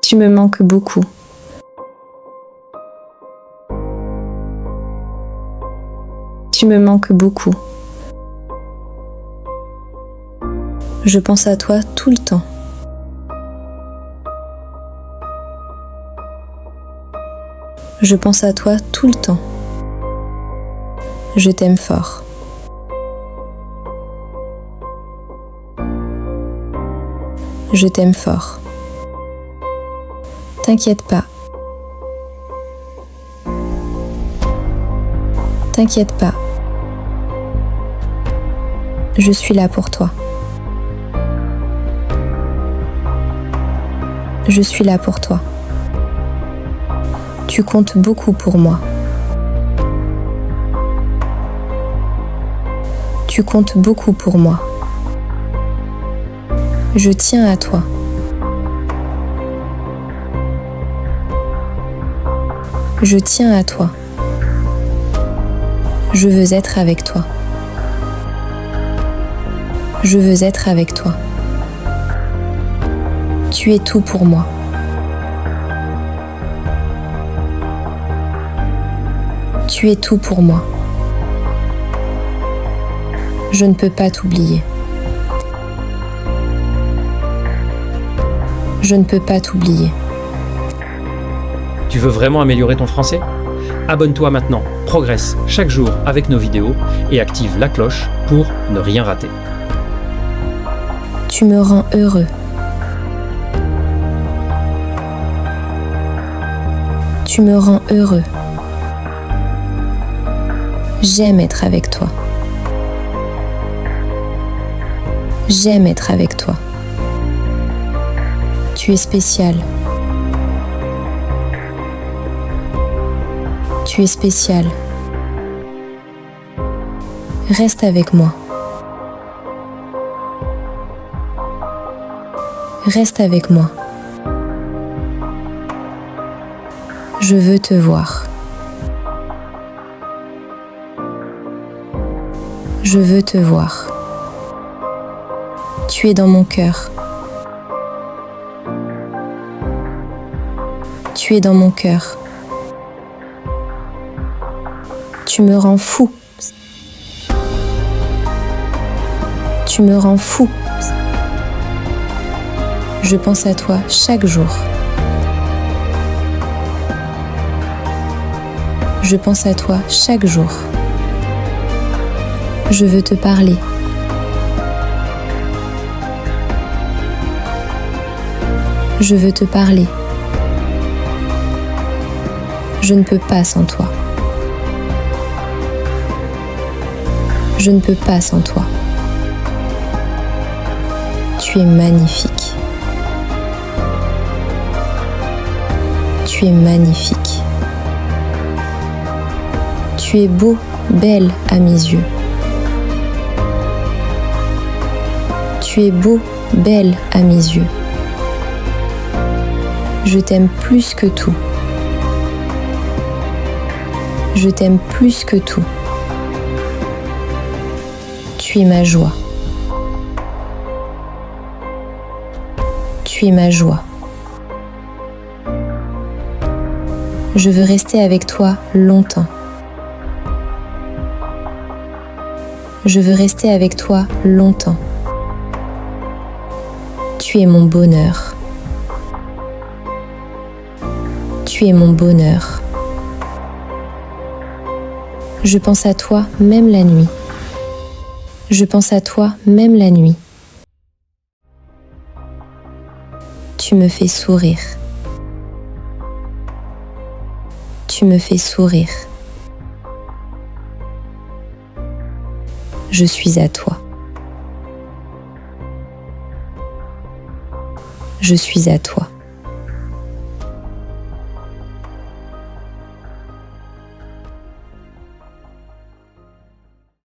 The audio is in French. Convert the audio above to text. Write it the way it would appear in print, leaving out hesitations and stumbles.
Tu me manques beaucoup. Tu me manques beaucoup. Je pense à toi tout le temps. Je pense à toi tout le temps. Je t'aime fort. Je t'aime fort. T'inquiète pas. T'inquiète pas. Je suis là pour toi. Je suis là pour toi. Tu comptes beaucoup pour moi. Tu comptes beaucoup pour moi. Je tiens à toi. Je tiens à toi. Je veux être avec toi. Je veux être avec toi. Tu es tout pour moi. Tu es tout pour moi. Je ne peux pas t'oublier. Je ne peux pas t'oublier. Tu veux vraiment améliorer ton français? Abonne-toi maintenant, progresse chaque jour avec nos vidéos et active la cloche pour ne rien rater. Tu me rends heureux. Tu me rends heureux. J'aime être avec toi. J'aime être avec toi. Tu es spécial. Tu es spécial. Reste avec moi. Reste avec moi. Je veux te voir. Je veux te voir. Tu es dans mon cœur. Tu es dans mon cœur. Tu me rends fou. Tu me rends fou. Je pense à toi chaque jour. Je pense à toi chaque jour. Je veux te parler. Je veux te parler. Je ne peux pas sans toi. Je ne peux pas sans toi. Tu es magnifique. Tu es magnifique. Tu es beau, belle à mes yeux. Tu es beau, belle à mes yeux. Je t'aime plus que tout. Je t'aime plus que tout. Tu es ma joie. Tu es ma joie. Je veux rester avec toi longtemps. Je veux rester avec toi longtemps. Tu es mon bonheur. Tu es mon bonheur. Je pense à toi même la nuit. Je pense à toi même la nuit. Tu me fais sourire. Tu me fais sourire. Je suis à toi. Je suis à toi.